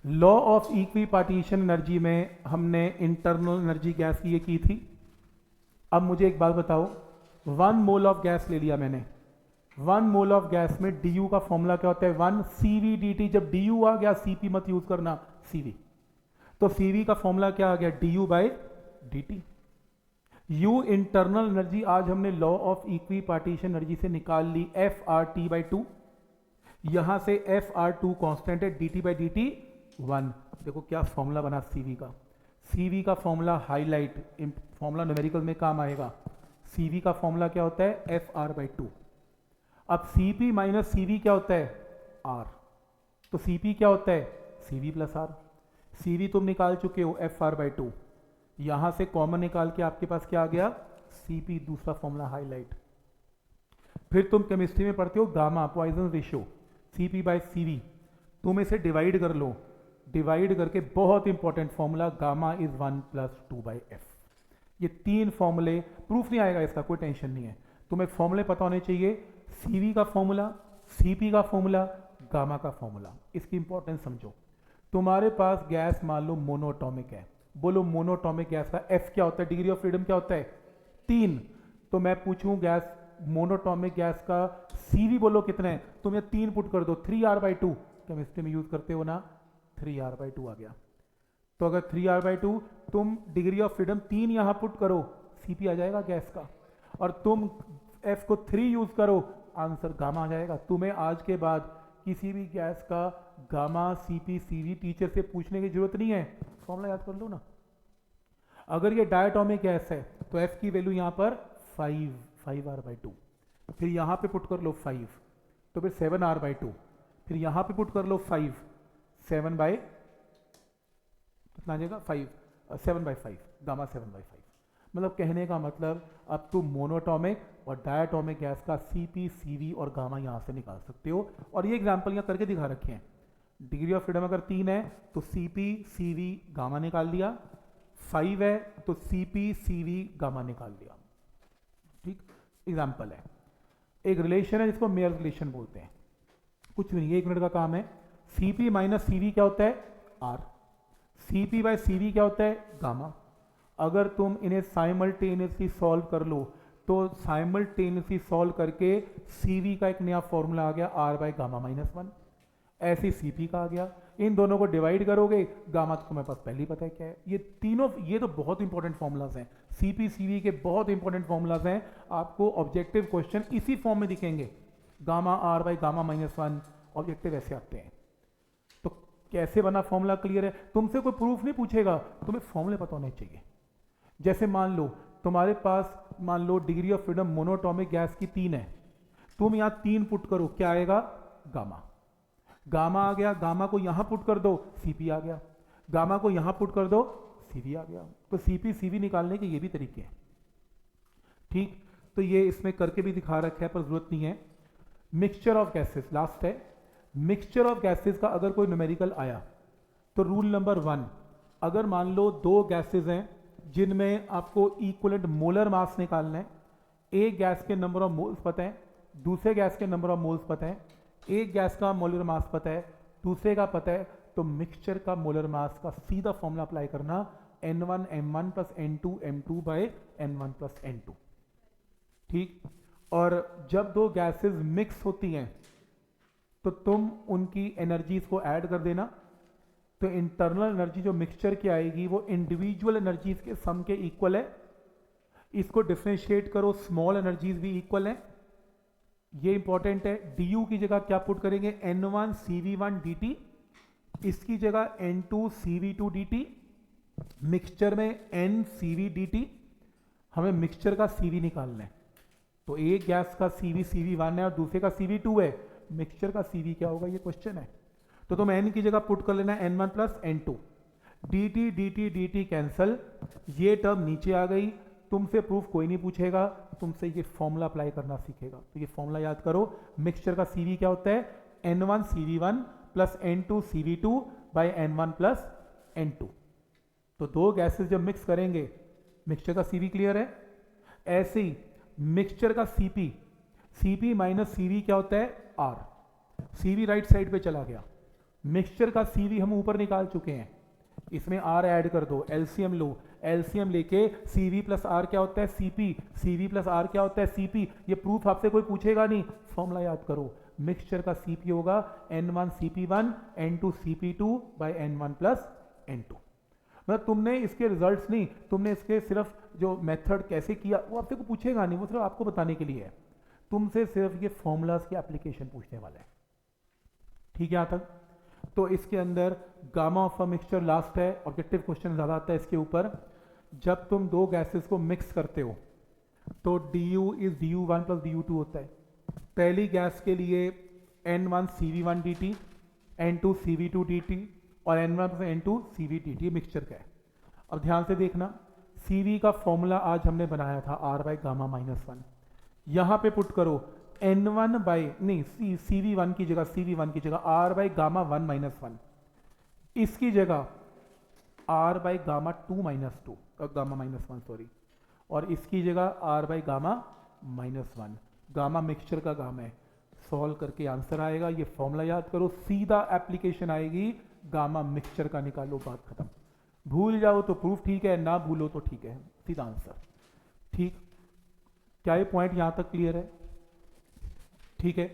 Law of equi partition energy में हमने internal energy gas की ये की थी। अब मुझे एक बात बताओ, 1 मोल ऑफ गैस ले लिया मैंने। 1 मोल ऑफ गैस में du का फॉर्मूला क्या होता है? 1 CV dt। जब du आ गया Cp मत यूज करना, Cv। तो Cv का फॉर्मूला क्या आ गया? du by dt। U internal energy आज हमने law of equi partition energy से निकाल ली, FRT/2। यहां से FR2 कांस्टेंट है, dt बाई dt 1। देखो क्या फॉर्मूला बना Cv का। Cv का फॉर्मूला हाईलाइट, फॉर्मूला न्यूमेरिकल में काम आएगा। Cv का फॉर्मूला क्या होता है? FR/2। अब Cp माइनस Cv क्या होता है? R। तो Cp क्या होता है? Cv plus R। Cv तुम निकाल चुके हो, FR/2। यहां से कॉमन निकाल के आपके पास क्या आ गया? Cp, दूसरा फॉर्मूला हाईलाइट। फिर तुम केमिस्ट्री में पढ़ते हो gamma, Poisson ratio, Cp by Cv। तुम इसे डिवाइड कर लो, डिवाइड करके बहुत important formula, gamma is 1 plus 2/f। ये 3 फॉर्मूले, प्रूफ नहीं आएगा इसका, कोई टेंशन नहीं है। तुम्हें फॉर्मूले पता होने चाहिए, Cv का फॉर्मूला, Cp का फॉर्मूला, गामा का फॉर्मूला। इसकी इंपॉर्टेंस समझो। तुम्हारे पास गैस मान लो मोनोटॉमिक है, बोलो मोनोटॉमिक गैस का F क्या होता है? डिग्री ऑफ फ्रीडम क्या होता है? 3। तो मैं पूछूं गैस, मोनोटॉमिक गैस का Cv बोलो कितना है? तुम ये 3 पुट कर दो, 3R/2। केमिस्ट्री में यूज करते हो ना, 3R/2 आ गया। तो अगर 3R/2 तुम डिग्री ऑफ फ्रीडम 3 यहां पुट करो, Cp आ जाएगा गैस का। और तुम F को 3 यूज करो, आंसर गामा आ जाएगा। तुम्हें आज के बाद किसी भी गैस का गामा, Cp, Cv टीचर से पूछने की जरूरत नहीं है, फॉर्मूला याद कर लो ना। अगर ये डायटोमिक गैस है तो F की वैल्यू यहां पर 5R/2। फिर यहां पे पुट कर लो 5, तो फिर 7R/2। फिर यहां पे पुट कर लो 5, 7 बाई कितना आ जाएगा? 5, 7/5, गामा 7/5। मतलब कहने का मतलब, अब तुम मोनोटॉमिक और डायटोमिक गैस का Cp, Cv और गामा यहां से निकाल सकते हो। और ये एग्जांपल यहां करके दिखा रखे हैं। डिग्री ऑफ फ्रीडम अगर 3 है तो Cp, Cv, गामा निकाल लिया। 5 है तो Cp, Cv, गामा निकाल लिया। ठीक, एग्जाम्पल है। एक रिलेशन है जिसको मेयर रिलेशन बोलते हैं। कुछ भी नहीं, 1 मिनट का काम है। Cp माइनस Cv क्या होता है? R। Cp बाय Cv क्या होता है? गामा। अगर तुम इन्हें साइमल्टेनियसली सॉल्व कर लो तो साइमल्टेनियसली सॉल्व करके Cv का एक नया फॉर्मूला आ गया, R/γ-1। ऐसे Cp का आ गया। इन दोनों को डिवाइड करोगे, गामा तो तुम्हारे पास पहले ही पता है क्या है। ये तीनों, ये तो बहुत इंपॉर्टेंट फॉर्मूलाज हैं। Cp, Cv के बहुत इंपॉर्टेंट फॉर्मूलाज हैं। आपको ऑब्जेक्टिव क्वेश्चन इसी फॉर्म में दिखेंगे, गामा R/γ-1। ऑब्जेक्टिव ऐसे आते हैं। तो कैसे बना फॉर्मूला? क्लियर है? तुमसे कोई प्रूफ नहीं पूछेगा, तुम्हें फॉर्मूले पता होने चाहिए। जैसे मान लो तुम्हारे पास, मान लो degree of freedom monoatomic gas की 3 है, तुम यहां 3 पुट करो, क्या आएगा? गामा। गामा आ गया, गामा को यहां पुट कर दो, Cp आ गया। गामा को यहां पुट कर दो, Cv आ गया। तो Cp, Cv निकालने के ये भी तरीके हैं। ठीक, तो ये इसमें करके भी दिखा रखा है पर जरूरत नहीं है। मिक्सचर ऑफ गैसेस लास्ट है। मिक्सचर ऑफ गैसेस का अगर कोई न्यूमेरिकल आया तो रूल नंबर 1, अगर मान लो 2 गैसेस हैं जिनमें आपको इक्विवेलेंट मोलर मास निकालना है, एक गैस के नंबर ऑफ मोल्स पता है, दूसरे गैस के नंबर ऑफ मोल्स पता है, एक गैस का मोलर मास पता है, दूसरे का पता है, तो मिक्सचर का मोलर मास का सीधा फॉर्मूला अप्लाई करना, N1 M1 plus N2 M2 by N1 plus N2। ठीक, और जब 2 गैसेस मिक्स होती हैं तो तुम उनकी एनर्जीज को ऐड कर देना। तो इंटरनल एनर्जी जो मिक्सचर की आएगी वो इंडिविजुअल एनर्जीज के सम के इक्वल है। इसको डिफरेंशिएट करो, स्मॉल एनर्जीज भी इक्वल है। ये इंपॉर्टेंट है। du की जगह क्या पुट करेंगे? N1 CV1 dt। इसकी जगह N2 CV2 dt। मिक्सचर में N CV dt। हमें मिक्सचर का CV निकालना है। तो एक गैस का CV1 है और दूसरे का CV2 है, मिक्सचर का CV क्या होगा, ये क्वेश्चन है। तो तुम N की जगह पुट कर लेना N1 plus N2। dt dt dt cancel, ये टर्म नीचे आ गई। तुमसे प्रूफ कोई नहीं पूछेगा, तुमसे ये फॉर्मूला अप्लाई करना सीखेगा। तो ये फॉर्मूला याद करो। मिक्सचर का CV क्या होता है? N1 CV1 plus N2 CV2 by N1 plus N2। तो 2 गैसेस जब मिक्स करेंगे, मिक्सचर का CV क्लियर है। ऐसे ही मिक्सचर का Cp माइनस Cv क्या होता है? R। Cv राइट साइड पे चला गया, मिक्सचर का सीवी हम ऊपर निकाल चुके हैं, इसमें आर ऐड कर दो, एलसीएम लो, एलसीएम लेके सीवी प्लस आर क्या होता है सीपी, सीवी प्लस आर क्या होता है सीपी। ये प्रूफ आपसे कोई पूछेगा नहीं, फॉर्मूला याद करो। मिक्सचर का सीपी होगा N1 CP1 N2 CP2 by N1 plus N2। मतलब तुमने इसके रिजल्ट्स नहीं, तुमने इसके सिर्फ जो मेथड कैसे किया वो आपसे को पूछेगा नहीं, वो सिर्फ आपको बताने के लिए है। तुमसे सिर्फ ये फॉर्मूलाज की एप्लीकेशन पूछने वाला है। ठीक है यहाँ तक? तो इसके अंदर gamma of a mixture last है, ऑब्जेक्टिव क्वेश्चन ज़्यादा आता है इसके ऊपर। जब तुम दो गैसेस को मिक्स करते हो तो du is du1 plus du2 होता है। पहली गैस के लिए N1 CV1 dt, N2 CV2 dt और N1 plus N2 CV dt mixture का है। अब ध्यान से देखना, CV का फॉर्मूला आज हमने बनाया था R बाई गामा माइनस 1। यहाँ पे पुट करो N1 बाई नहीं CV1 की जगह CV1 की जगह R बाई गामा 1 माइनस 1, इसकी जगह R by gamma 2 minus 2 gamma minus 1 sorry, और इसकी जगह R by gamma minus 1। Gamma mixture का गामा है, सॉल्व करके आंसर आएगा। ये फॉर्मूला याद करो, सीधा एप्लीकेशन आएगी, गामा मिक्सचर का निकालो, बात खत्म। भूल जाओ तो प्रूफ ठीक है, ना भूलो तो ठीक है, सीधा आंसर। ठीक, क्या ये पॉइंट यहां तक क्लियर है? ठीक है।